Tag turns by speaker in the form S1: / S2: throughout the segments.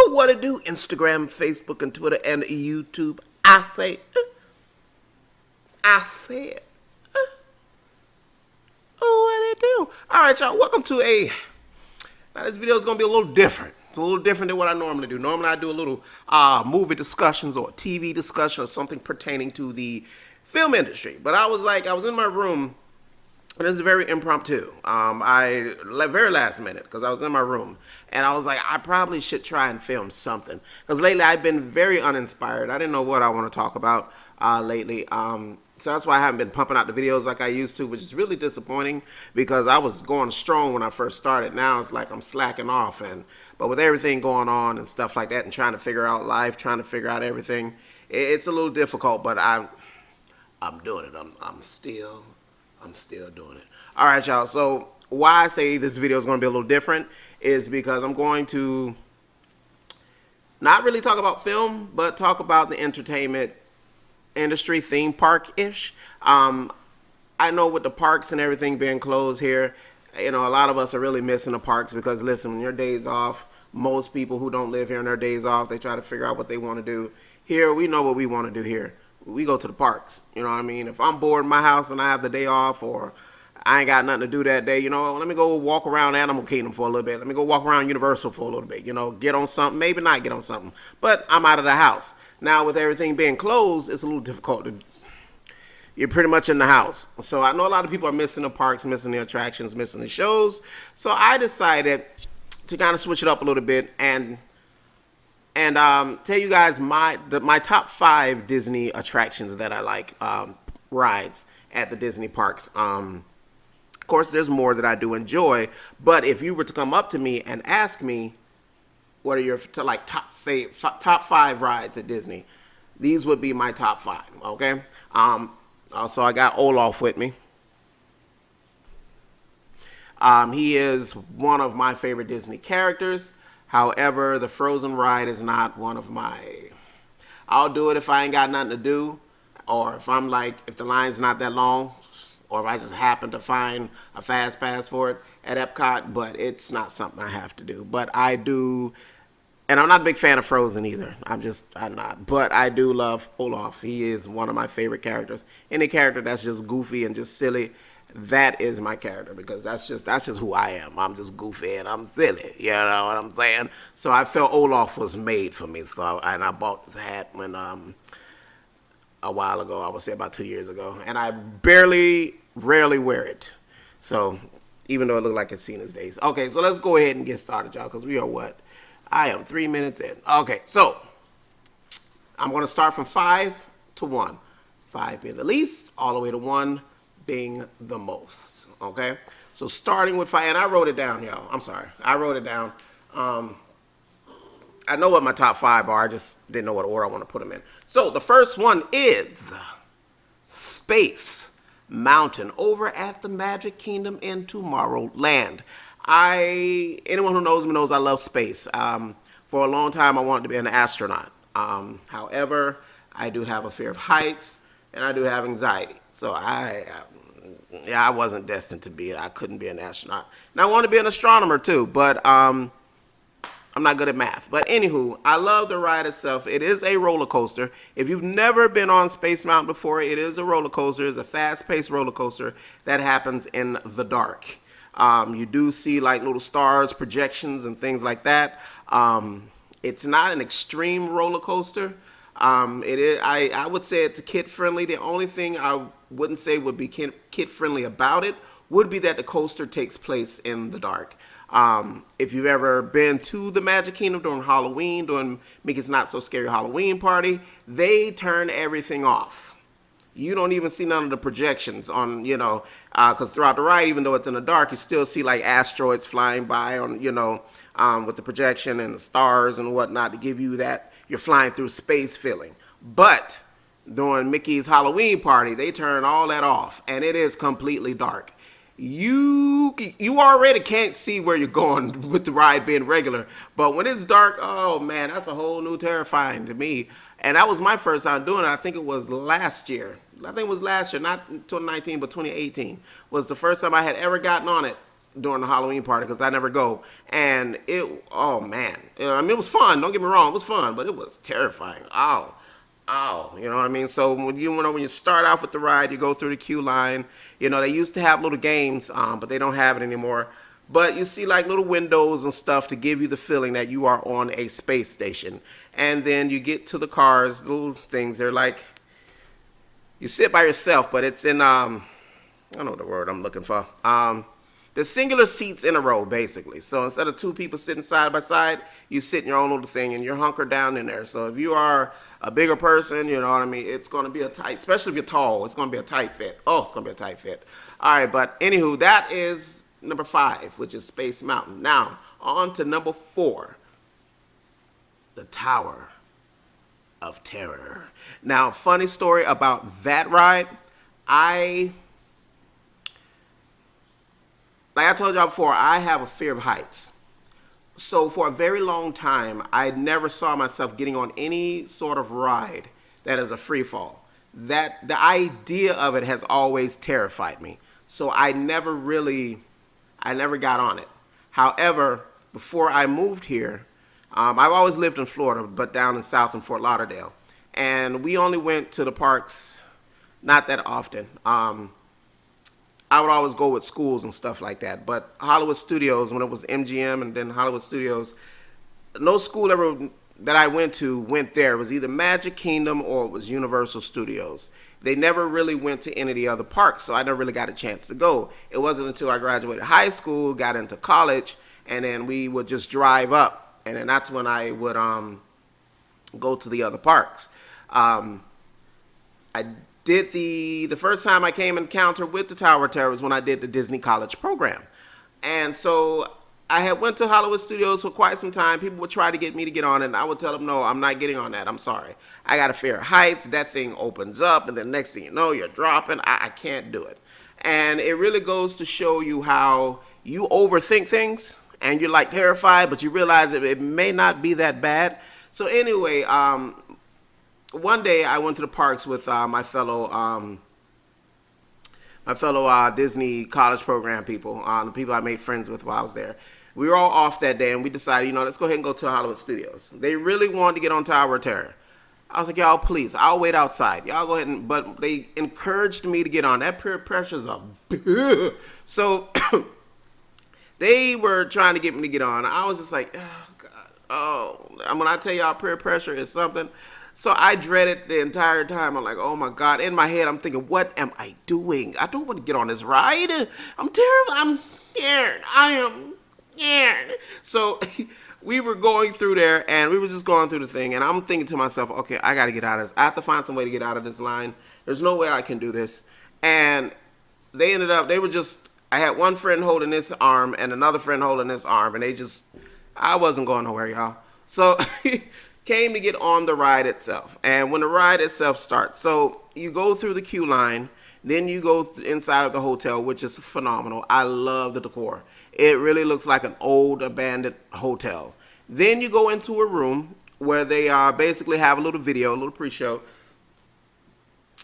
S1: What it do? Instagram, Facebook, and Twitter, and YouTube. I said, what it do? All right, y'all. Welcome to Now, this video is gonna be a little different. It's a little different than what I normally do. Normally, I do a little movie discussions or TV discussion or something pertaining to the film industry. But I was in my room. And this is very impromptu. Very last minute, because I was in my room and I was like, I probably should try and film something, because lately I've been very uninspired. I didn't know what I want to talk about lately. So that's why I haven't been pumping out the videos like I used to, which is really disappointing, because I was going strong when I first started. Now it's like I'm slacking off, but with everything going on and stuff like that, and trying to figure out life, trying to figure out everything, it's a little difficult. But I'm doing it. I'm still doing it. All right, y'all. So why I say this video is going to be a little different is because I'm going to not really talk about film, but talk about the entertainment industry, theme park-ish. I know with the parks and everything being closed here, a lot of us are really missing the parks, because listen, when your day's off, most people who don't live here on their days off, they try to figure out what they want to do. Here, we know what we want to do here. We go to the parks. You know what I mean? If I'm bored in my house and I have the day off, or I ain't got nothing to do that day, let me go walk around Animal Kingdom for a little bit. Let me go walk around Universal for a little bit. Get on something, maybe not get on something, but I'm out of the house. Now, with everything being closed, it's a little difficult you're pretty much in the house. So I know a lot of people are missing the parks, missing the attractions, missing the shows. So I decided to kind of switch it up a little bit and tell you guys my top 5 Disney attractions that I like, rides at the Disney parks. Of course, there's more that I do enjoy, but if you were to come up to me and ask me, what are your top 5 rides at Disney, these would be my top 5. Okay. Also, I got Olaf with me. He is one of my favorite Disney characters. However, the Frozen ride is not one of my... I'll do it if I ain't got nothing to do, or if the line's not that long, or if I just happen to find a fast pass for it at Epcot, but it's not something I have to do. But I do, and I'm not a big fan of Frozen either. I'm not. But I do love Olaf. He is one of my favorite characters. Any character that's just goofy and just silly, that is my character, because that's just who I am. I'm just goofy and I'm silly, you know what I'm saying? So I felt Olaf was made for me. And I bought this hat when a while ago, I would say about 2 years ago, and I rarely wear it. So even though it looked like it's seen its days. Okay, so let's go ahead and get started, y'all, because we are I am 3 minutes in. Okay, so I'm going to start from 5 to 1. 5 being the least, all the way to 1 being the most. Okay, so starting with 5, and I wrote it down, y'all. I'm sorry, I wrote it down. I know what my top 5 are. I just didn't know what order I want to put them in. So the first one is Space Mountain over at the Magic Kingdom in Tomorrowland. Anyone who knows me knows I love space. For a long time, I wanted to be an astronaut. However, I do have a fear of heights, and I do have anxiety. So I wasn't destined to be. I couldn't be an astronaut. And I want to be an astronomer too, but I'm not good at math. But anywho, I love the ride itself. It is a roller coaster. If you've never been on Space Mountain before, it is a roller coaster. It's a fast-paced roller coaster that happens in the dark. You do see like little stars, projections, and things like that. It's not an extreme roller coaster. It is. I would say it's kid-friendly. The only thing I wouldn't say would be kid-friendly about it would be that the coaster takes place in the dark. If you've ever been to the Magic Kingdom during Halloween, during Mickey's Not So Scary Halloween party, they turn everything off. You don't even see none of the projections on, because throughout the ride, even though it's in the dark, you still see like asteroids flying by on, with the projection and the stars and whatnot to give you that you're flying through space feeling. But during Mickey's Halloween party, they turn all that off, and it is completely dark. You already can't see where you're going with the ride being regular, but when it's dark, oh man, that's a whole new terrifying to me. And that was my first time doing it. I think it was last year. Not 2019, but 2018 was the first time I had ever gotten on it during the Halloween party because I never go. And oh man, I mean, it was fun. Don't get me wrong, it was fun, but it was terrifying. Oh, you know what I mean? So when you start off with the ride, you go through the queue line. They used to have little games, but they don't have it anymore. But you see like little windows and stuff to give you the feeling that you are on a space station. And then you get to the cars, little things. They're like, you sit by yourself, but it's in, I don't know the word I'm looking for. The singular seats in a row, basically. So instead of two people sitting side by side, you sit in your own little thing and you're hunkered down in there. So if you are a bigger person, you know what I mean, it's going to be a tight, especially if you're tall, it's going to be a tight fit. Oh, it's going to be a tight fit. All right, but anywho, that is number 5, which is Space Mountain. Now, on to number 4, the Tower of Terror. Now, funny story about that ride. Like I told y'all before, I have a fear of heights. So for a very long time, I never saw myself getting on any sort of ride that is a free fall. That the idea of it has always terrified me. So I never got on it. However, before I moved here, I've always lived in Florida, but down in South in Fort Lauderdale. And we only went to the parks not that often. I would always go with schools and stuff like that. But Hollywood Studios, when it was MGM and then Hollywood Studios, no school ever that I went there. It was either Magic Kingdom or it was Universal Studios. They never really went to any of the other parks, so I never really got a chance to go. It wasn't until I graduated high school, got into college, and then we would just drive up. And then that's when I would go to the other parks. I did the first time I came in encounter with the Tower of Terror was when I did the Disney College program. And so I had went to Hollywood Studios for quite some time. People would try to get me to get on it, and I would tell them, no, I'm not getting on that. I'm sorry. I got a fear of heights. That thing opens up, and then next thing you know, you're dropping. I can't do it. And it really goes to show you how you overthink things, and you're like terrified, but you realize it may not be that bad. So anyway, one day I went to the parks with my fellow Disney college program people, the people I made friends with while I was there. We were all off that day, and we decided, let's go ahead and go to Hollywood Studios. They really wanted to get on Tower of Terror. I was like, y'all, please, I'll wait outside. Y'all go ahead but they encouraged me to get on. That peer pressure's up. So they were trying to get me to get on. I was just like, oh, God. Oh, when I tell y'all peer pressure is something. So I dreaded the entire time. I'm like, oh my God. In my head, I'm thinking, what am I doing? I don't want to get on this ride. I'm terrible. I'm scared. I am scared. So we were going through there, and we were just going through the thing. And I'm thinking to myself, okay, I got to get out of this. I have to find some way to get out of this line. There's no way I can do this. And I had one friend holding this arm and another friend holding this arm. And I wasn't going nowhere, y'all. So came to get on the ride itself. And when the ride itself starts, so you go through the queue line, then you go inside of the hotel, which is phenomenal. I love the decor. It really looks like an old abandoned hotel. Then you go into a room where they basically have a little video, a little pre-show,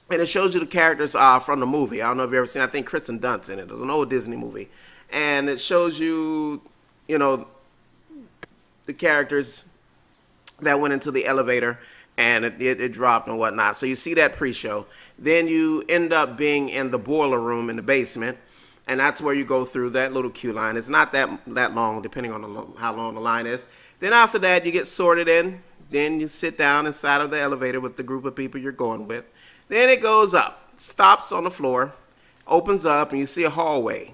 S1: and it shows you the characters from the movie. I don't know if you've ever seen it. I think Kristen Dunst's in it. It's an old Disney movie. And it shows you, the characters that went into the elevator, and it dropped and whatnot. So you see that pre-show. Then you end up being in the boiler room in the basement, and that's where you go through that little queue line. It's not that long, depending on how long the line is. Then after that, you get sorted in. Then you sit down inside of the elevator with the group of people you're going with. Then it goes up, stops on the floor, opens up, and you see a hallway.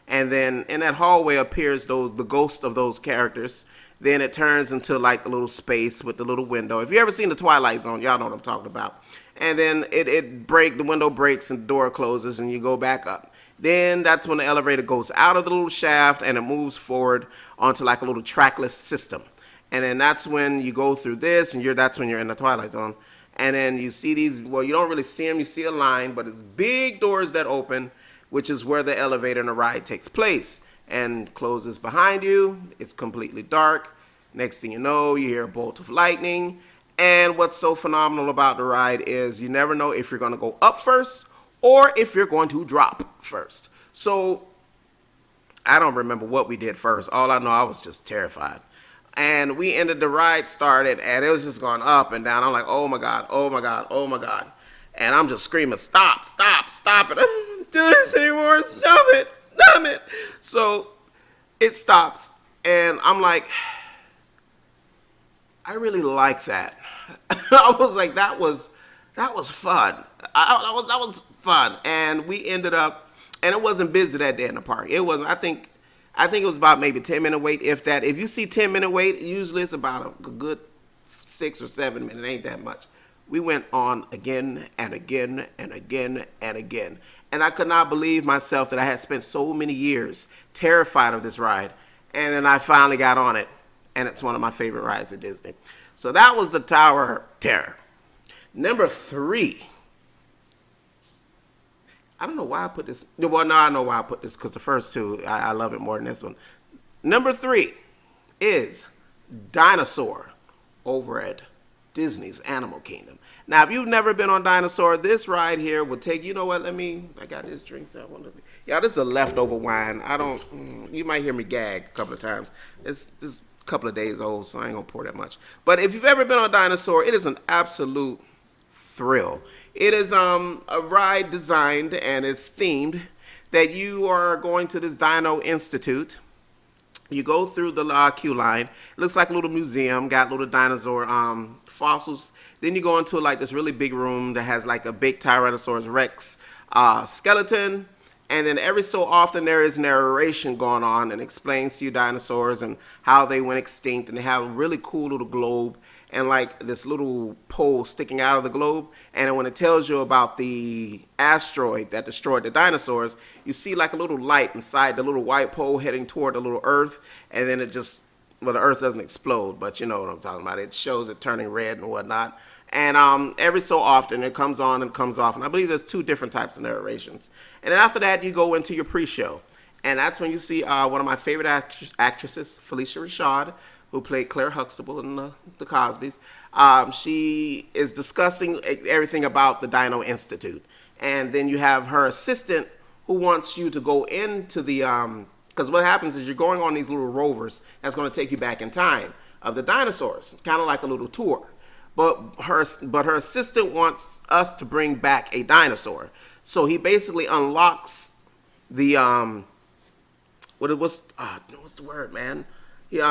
S1: And then in that hallway appears the ghost of those characters. Then it turns into like a little space with the little window. If you ever seen The Twilight Zone, y'all know what I'm talking about. And then the window breaks and the door closes and you go back up. Then that's when the elevator goes out of the little shaft and it moves forward onto like a little trackless system. And then that's when you go through this and that's when you're in the Twilight Zone. And then you see these, well, you don't really see them. You see a line, but it's big doors that open, which is where the elevator and the ride takes place. And closes behind you. It's completely dark. Next thing you know, you hear a bolt of lightning. And what's so phenomenal about the ride is you never know if you're going to go up first or if you're going to drop first. So I don't remember what we did first. All I know, I was just terrified. And we ended the ride started, and it was just going up and down. I'm like, oh my God, oh my God, oh my God. And I'm just screaming, stop, stop, stop it. I don't want to do this anymore. Stop it, stop it. So it stops, and I'm like, I really like that. I was like, that was fun. That was fun. And we ended up, and it wasn't busy that day in the park. It wasn't. I think it was about maybe 10-minute wait, if that. If you see 10-minute wait, usually it's about a good 6 or 7 minutes. It ain't that much. We went on again and again and again and again. And I could not believe myself that I had spent so many years terrified of this ride. And then I finally got on it. And it's one of my favorite rides at Disney. So that was the Tower of Terror. Number 3. I don't know why I put this. Well, no, I know why I put this, because the first two, I love it more than this one. Number 3 is Dinosaur Over at Disney's Animal Kingdom. Now, if you've never been on Dinosaur, this ride here will take, you know what, I got this drink, so I want to be. Yeah, this is a leftover wine. You might hear me gag a couple of times. This a couple of days old, so I ain't going to pour that much. But if you've ever been on Dinosaur, it is an absolute thrill. It is a ride designed and it's themed that you are going to this Dino Institute. You go through the queue line. It looks like a little museum, got little dinosaur fossils. Then you go into like this really big room that has like a big Tyrannosaurus Rex skeleton. And then every so often there is narration going on and explains to you dinosaurs and how they went extinct. And they have a really cool little globe and like this little pole sticking out of the globe. And when it tells you about the asteroid that destroyed the dinosaurs, you see like a little light inside the little white pole heading toward the little Earth. And then it just, well, the Earth doesn't explode, but you know what I'm talking about. It shows it turning red and whatnot. And every so often it comes on and comes off. And I believe there's 2 different types of narrations. And then after that, you go into your pre-show. And that's when you see one of my favorite actresses, Felicia Rashad, who played Claire Huxtable in the Cosbys. She is discussing everything about the Dino Institute. And then you have her assistant who wants you to go into the, because what happens is you're going on these little rovers that's going to take you back in time of the dinosaurs. It's kind of like a little tour. But her assistant wants us to bring back a dinosaur. So he basically unlocks the what's the word, man? He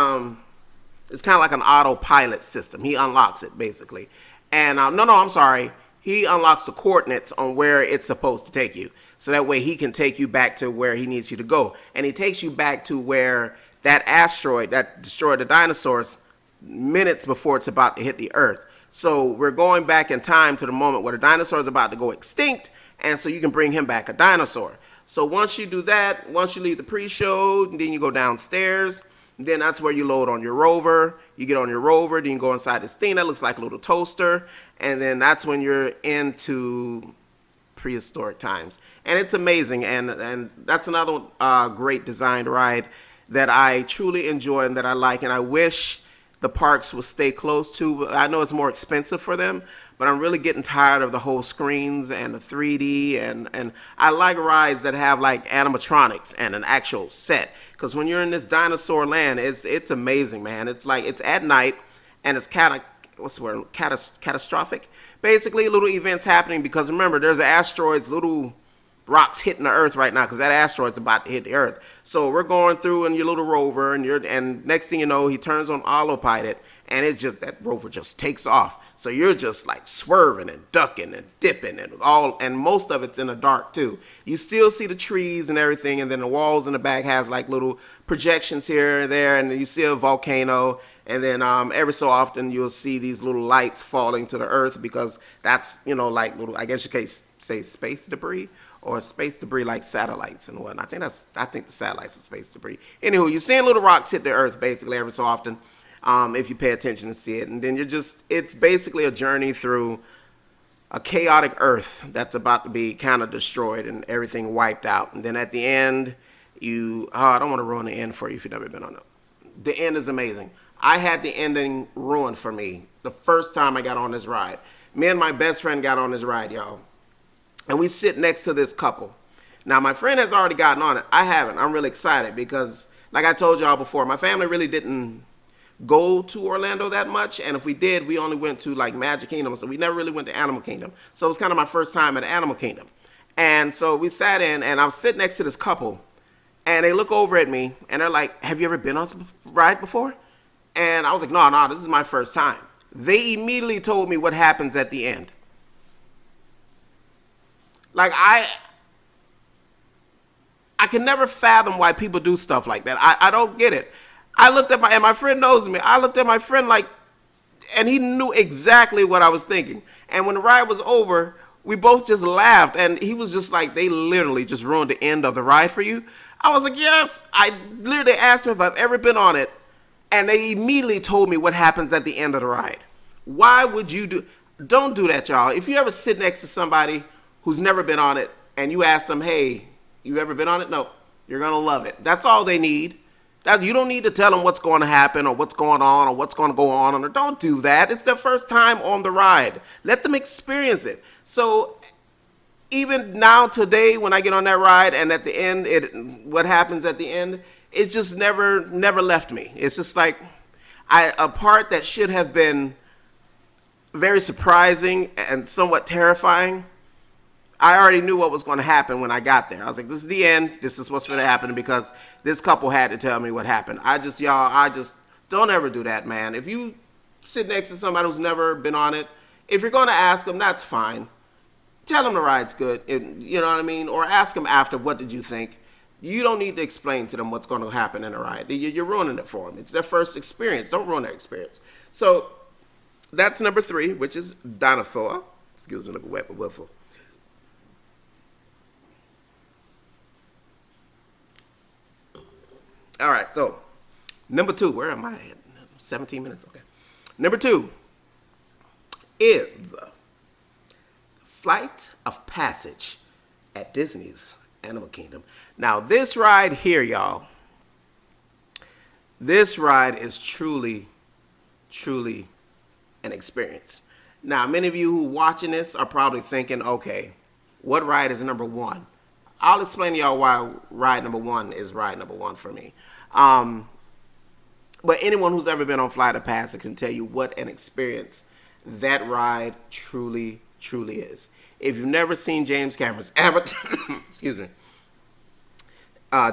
S1: it's kind of like an autopilot system. He unlocks it basically. And I'm sorry. He unlocks the coordinates on where it's supposed to take you. So that way he can take you back to where he needs you to go. And he takes you back to where that asteroid that destroyed the dinosaurs minutes before it's about to hit the Earth. So we're going back in time to the moment where the dinosaur is about to go extinct, and so you can bring him back a dinosaur. So once you do that, once you leave the pre-show, then you go downstairs, then that's where you load on your rover. You get on your rover, then you go inside this thing that looks like a little toaster, and then that's when you're into prehistoric times. And it's amazing, and that's another great designed ride that I truly enjoy and that I like, and I wish the parks will stay close to. I know it's more expensive for them, but I'm really getting tired of the whole screens and the 3D, and I like rides that have like animatronics and an actual set, because when you're in this dinosaur land, it's amazing, man. It's like it's at night and it's catastrophic. Basically, little events happening, because remember, there's asteroids, little rocks hitting the Earth right now, because that asteroid's about to hit the Earth. So we're going through in your little rover, and next thing you know, he turns on autopilot, and that rover just takes off. So you're just like swerving and ducking and dipping and most of it's in the dark too. You still see the trees and everything, and then the walls in the back has like little projections here and there, and you see a volcano. And then every so often you'll see these little lights falling to the Earth, because that's, like little, I guess you could say space debris, or space debris like satellites and whatnot. I think the satellites are space debris. Anywho, you're seeing little rocks hit the Earth basically every so often, if you pay attention and see it. And then it's basically a journey through a chaotic Earth that's about to be kind of destroyed and everything wiped out. And then at the end, I don't want to ruin the end for you if you've never been on it. The end is amazing. I had the ending ruined for me the first time I got on this ride. Me and my best friend got on this ride, y'all. And we sit next to this couple. Now, my friend has already gotten on it. I haven't. I'm really excited because, like I told y'all before, my family really didn't go to Orlando that much. And if we did, we only went to like Magic Kingdom. So we never really went to Animal Kingdom. So it was kind of my first time at Animal Kingdom. And so we sat in, and I was sitting next to this couple. And they look over at me, and they're like, have you ever been on some ride before? And I was like, no, this is my first time. They immediately told me what happens at the end. Like, I can never fathom why people do stuff like that. I don't get it. I looked at my friend knows me. I looked at my friend like, and he knew exactly what I was thinking. And when the ride was over, we both just laughed. And he was just like, they literally just ruined the end of the ride for you. I was like, yes. I literally asked him if I've ever been on it. And they immediately told me what happens at the end of the ride. Why would you don't do that, y'all. If you ever sit next to somebody who's never been on it and you ask them, hey, you ever been on it? No, you're going to love it. That's all they need. You don't need to tell them what's going to happen or what's going on or what's going to go on. Or don't do that. It's their first time on the ride. Let them experience it. So even now today when I get on that ride and at the end, what happens at the end, it's just never left me. It's just like a part that should have been very surprising and somewhat terrifying. I already knew what was going to happen when I got there. I was like, this is the end. This is what's going to happen because this couple had to tell me what happened. I just don't ever do that, man. If you sit next to somebody who's never been on it, if you're going to ask them, that's fine. Tell them the ride's good. You know what I mean? Or ask them after, what did you think? You don't need to explain to them what's going to happen in the ride. You're ruining it for them. It's their first experience. Don't ruin their experience. So that's number 3, which is Dinosaur. Excuse me, look wet but whistle. All right, so number 2, where am I at? 17 minutes, okay. Number 2 is Flight of Passage at Disney's Animal Kingdom. Now, this ride here, y'all, this ride is truly, truly an experience. Now, many of you who are watching this are probably thinking, okay, what ride is number 1? I'll explain to y'all why ride number 1 is ride number 1 for me. But anyone who's ever been on Flight of Passage can tell you what an experience that ride truly, truly is. If you've never seen James Cameron's Avatar, excuse me,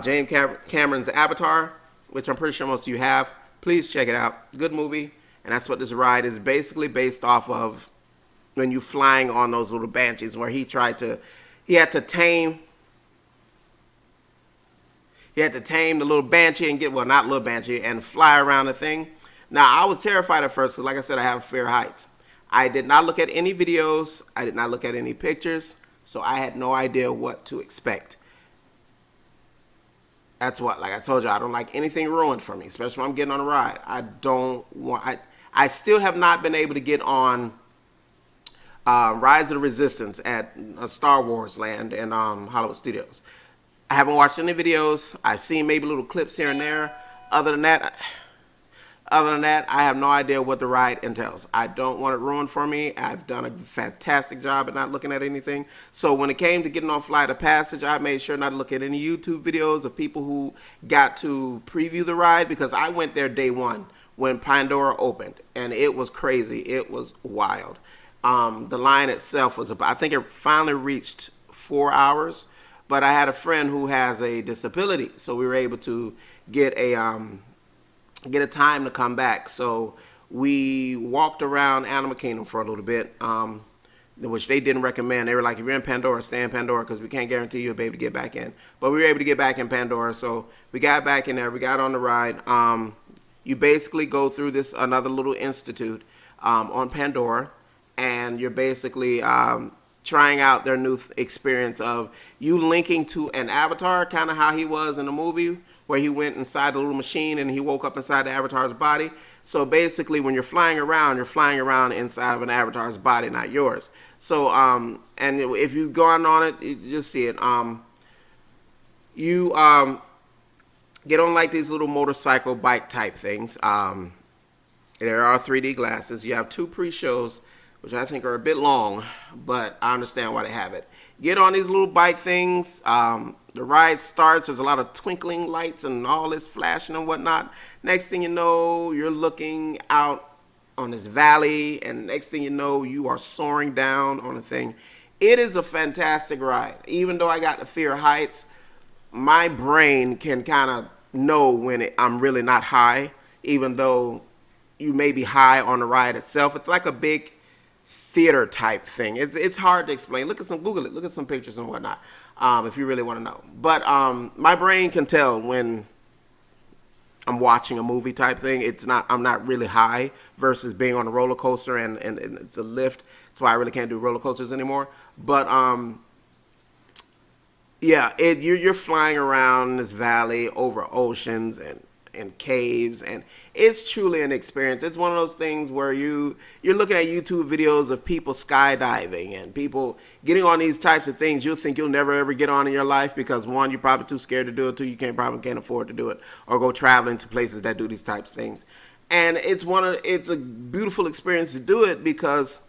S1: James Cameron's Avatar, which I'm pretty sure most of you have, please check it out. Good movie. And that's what this ride is basically based off of, when you're flying on those little banshees, where he had to tame the little banshee and not little banshee, and fly around the thing. Now, I was terrified at first, because like I said, I have fear of heights. I did not look at any videos. I did not look at any pictures. So I had no idea what to expect. That's what, like I told you, I don't like anything ruined for me, especially when I'm getting on a ride. I still have not been able to get on Rise of the Resistance at Star Wars Land in Hollywood Studios. I haven't watched any videos. I've seen maybe little clips here and there. Other than that, I have no idea what the ride entails. I don't want it ruined for me. I've done a fantastic job at not looking at anything. So when it came to getting on Flight of Passage, I made sure not to look at any YouTube videos of people who got to preview the ride, because I went there day 1 when Pandora opened, and it was crazy. It was wild. The line itself was I think it finally reached 4 hours. But I had a friend who has a disability, so we were able to get a time to come back. So we walked around Animal Kingdom for a little bit, which they didn't recommend. They were like, if you're in Pandora, stay in Pandora, because we can't guarantee you'll be able to get back in. But we were able to get back in Pandora, so we got back in there. We got on the ride. You basically go through another little institute on Pandora, and you're basically trying out their new experience of you linking to an avatar, kind of how he was in the movie, where he went inside the little machine and he woke up inside the avatar's body. So basically, when you're flying around inside of an avatar's body, not yours. So, and if you've gone on it, you just see it. You get on like these little motorcycle bike type things. There are 3D glasses. You have 2 pre-shows which I think are a bit long, but I understand why they have it. Get on these little bike things. The ride starts. There's a lot of twinkling lights and all this flashing and whatnot. Next thing you know, you're looking out on this valley, and next thing you know, you are soaring down on a thing. It is a fantastic ride. Even though I got the fear of heights, my brain can kind of know when I'm really not high, even though you may be high on the ride itself. It's like a big theater type thing. It's hard to explain. Google it. Look at some pictures and whatnot, if you really want to know. But my brain can tell when I'm watching a movie type thing. I'm not really high versus being on a roller coaster and it's a lift. That's why I really can't do roller coasters anymore. But yeah, you're flying around this valley over oceans and caves, and it's truly an experience. It's one of those things where you're looking at YouTube videos of people skydiving and people getting on these types of things. You'll think you'll never ever get on in your life because one, you're probably too scared to do it. Two, you probably can't afford to do it or go traveling to places that do these types of things. And it's a beautiful experience to do it because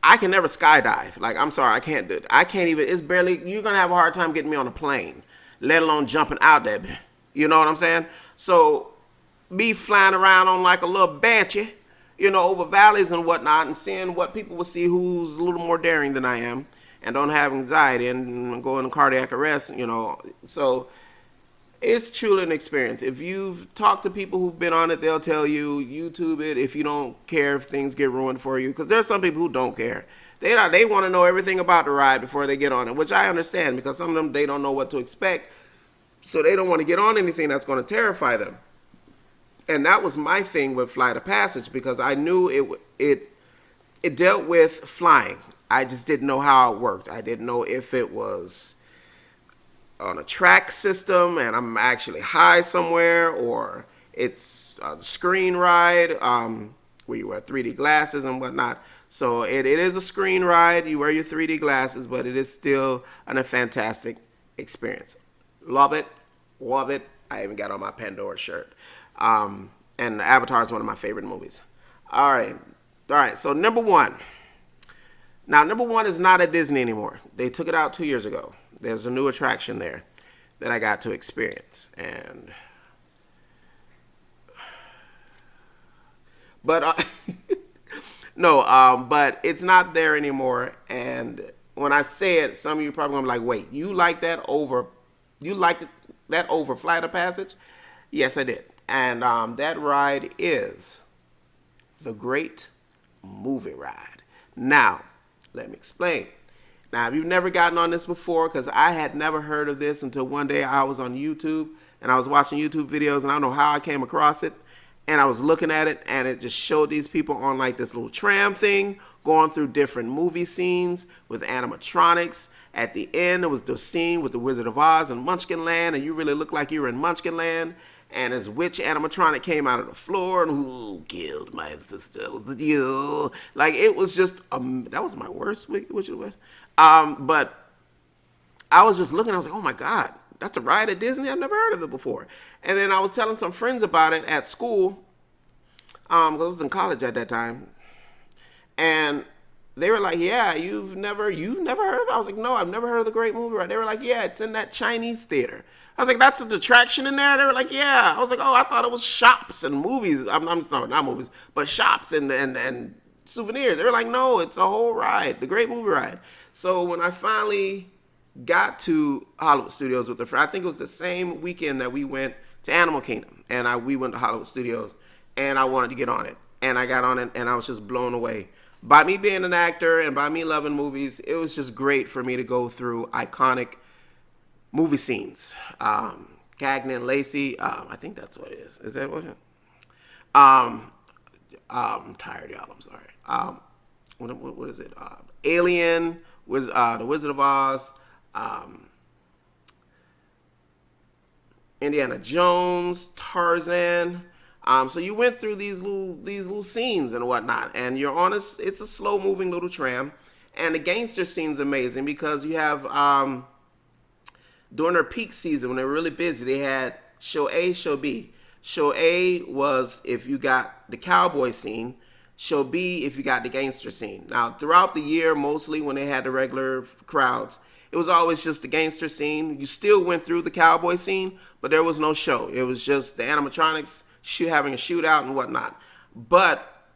S1: I can never skydive. Like, I'm sorry, I can't do it. I can't even. It's barely. You're gonna have a hard time getting me on a plane, let alone jumping out there. You know what I'm saying? So, me flying around on like a little banshee, over valleys and whatnot, and seeing what people will see who's a little more daring than I am, and don't have anxiety and go into cardiac arrest. So it's truly an experience. If you've talked to people who've been on it, they'll tell you YouTube it if you don't care if things get ruined for you. Because there's some people who don't care. They want to know everything about the ride before they get on it, which I understand because some of them, they don't know what to expect. So they don't want to get on anything that's going to terrify them. And that was my thing with Flight of Passage because I knew it dealt with flying. I just didn't know how it worked. I didn't know if it was on a track system and I'm actually high somewhere, or it's a screen ride where you wear 3D glasses and whatnot. So it is a screen ride. You wear your 3D glasses, but it is still a fantastic experience. Love it. Love it. I even got on my Pandora shirt. And Avatar is one of my favorite movies. All right. So number one. Now, number one is not at Disney anymore. They took it out 2 years ago. There's a new attraction there that I got to experience. But it's not there anymore. And when I say it, some of you probably gonna be like, "Wait, you liked that over Flight of Passage?" Yes, I did. And that ride is the Great Movie Ride. Now, let me explain. Now, if you've never gotten on this before, because I had never heard of this until one day I was on YouTube and I was watching YouTube videos, and I don't know how I came across it. And I was looking at it, and it just showed these people on like this little tram thing going through different movie scenes with animatronics. At the end, there was the scene with the Wizard of Oz and Munchkin Land, and you really looked like you were in Munchkin Land. And this witch animatronic came out of the floor, and who killed my sister? Was it you? Like, it was just, that was my worst witch. But I was just looking, I was like, oh my God, that's a ride at Disney? I've never heard of it before. And then I was telling some friends about it at school, because I was in college at that time. And they were like, yeah, you've never heard of it? I was like, no, I've never heard of the Great Movie Ride. They were like, yeah, it's in that Chinese theater. I was like, that's a attraction in there? They were like, yeah. I was like, oh, I thought it was shops and movies. I'm sorry, not movies, but shops and souvenirs. They were like, no, it's a whole ride, the Great Movie Ride. So when I finally got to Hollywood Studios with a friend, I think it was the same weekend that we went to Animal Kingdom, and we went to Hollywood Studios, and I wanted to get on it. And I got on it, and I was just blown away. By me being an actor and by me loving movies, it was just great for me to go through iconic movie scenes. Cagney and Lacey, I think that's what it is. Is that what it is? I'm tired, y'all. I'm sorry. What is it? Alien, the Wizard of Oz, Indiana Jones, Tarzan. So you went through these little scenes and whatnot, and you're on it's a slow moving little tram, and the gangster scene's amazing because you have during their peak season when they were really busy, they had show A, show B. Show A was if you got the cowboy scene, Show B if you got the gangster scene. Now, throughout the year, mostly when they had the regular crowds, it was always just the gangster scene. You still went through the cowboy scene, but there was no show. It was just the animatronics having a shootout and whatnot. But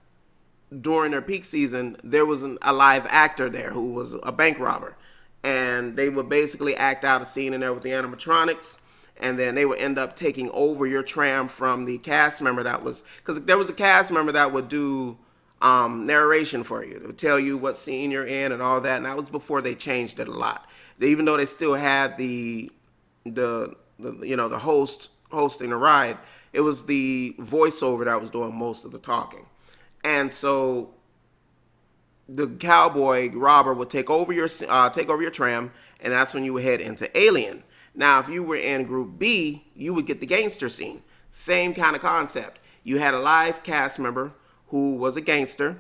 S1: during their peak season, there was a live actor there who was a bank robber. And they would basically act out a scene in there with the animatronics. And then they would end up taking over your tram from the cast member that was, because there was a cast member that would do narration for you. It would tell you what scene you're in and all that. And that was before they changed it a lot. Even though they still had the host hosting the ride, it was the voiceover that was doing most of the talking. And so the cowboy robber would take over your tram, and that's when you would head into Alien. Now, if you were in Group B, you would get the gangster scene. Same kind of concept. You had a live cast member who was a gangster,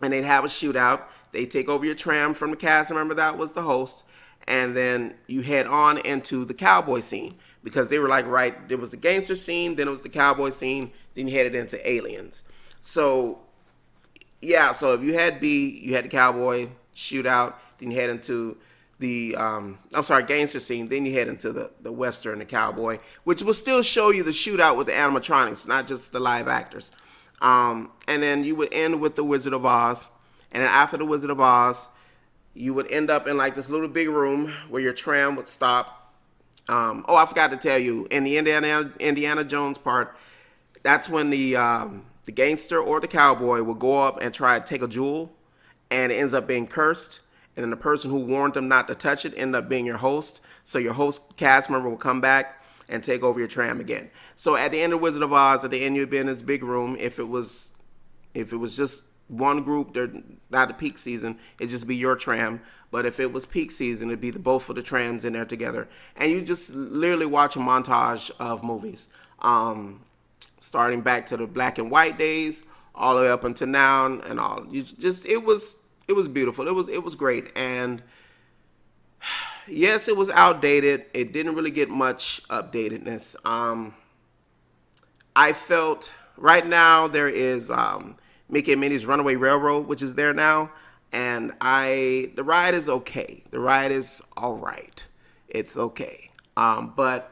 S1: and they'd have a shootout. They'd take over your tram from the cast member that was the host, and then you head on into the cowboy scene, because they were like, right, there was the gangster scene, then it was the cowboy scene, then you headed into Aliens. So, yeah, so if you had B, you had the cowboy shootout, then you head into the, gangster scene, then you head into the Western, the cowboy, which will still show you the shootout with the animatronics, not just the live actors. And then you would end with the Wizard of Oz, and then after the Wizard of Oz, you would end up in like this little big room where your tram would stop. I forgot to tell you, in the Indiana Jones part, that's when the gangster or the cowboy will go up and try to take a jewel, and it ends up being cursed. And then the person who warned them not to touch it ended up being your host. So your host cast member will come back and take over your tram again. So at the end of Wizard of Oz, at the end you'd be in this big room. If it was just one group, they're not the peak season, it'd just be your tram. But if it was peak season, it'd be both of the trams in there together. And you just literally watch a montage of movies. Starting back to the black and white days, all the way up until now, and all. It was beautiful. It was great. And yes, it was outdated. It didn't really get much updatedness. I felt right now there is Mickey and Minnie's Runaway Railroad, which is there now, and the ride is okay. The ride is all right. It's okay. But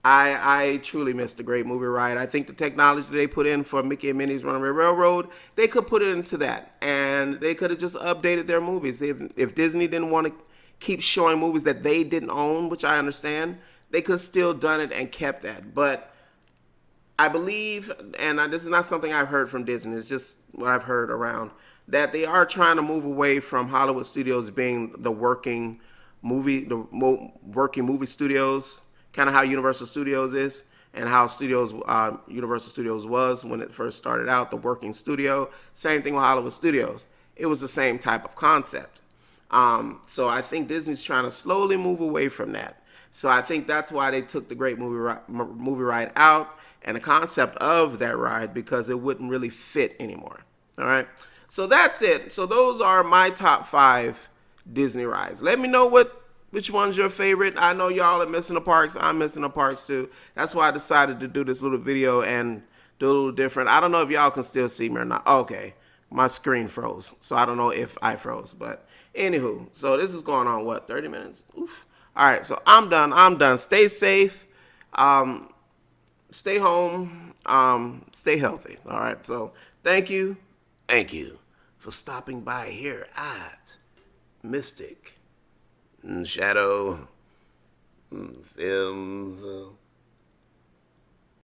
S1: I truly missed the Great Movie Ride. I think the technology they put in for Mickey and Minnie's Runaway Railroad, they could put it into that, and they could have just updated their movies. If Disney didn't want to keep showing movies that they didn't own, which I understand, they could have still done it and kept that. But I believe, and this is not something I've heard from Disney, it's just what I've heard around, that they are trying to move away from Hollywood studios being the working movie studios, kind of how Universal Studios is, and how Universal Studios was when it first started out, the working studio. Same thing with Hollywood Studios. It was the same type of concept. So I think Disney's trying to slowly move away from that. So I think that's why they took the Great Movie Ride out and the concept of that ride, because it wouldn't really fit anymore. All right. So that's it. So those are my top 5 Disney rides. Let me know which one's your favorite. I know y'all are missing the parks. I'm missing the parks too. That's why I decided to do this little video and do a little different. I don't know if y'all can still see me or not. Okay, my screen froze, so I don't know if I froze. But anywho, so this is going on, 30 minutes? Oof. All right, so I'm done. Stay safe. Stay home. Stay healthy. All right, so thank you for stopping by here at Mystic Shadow Films.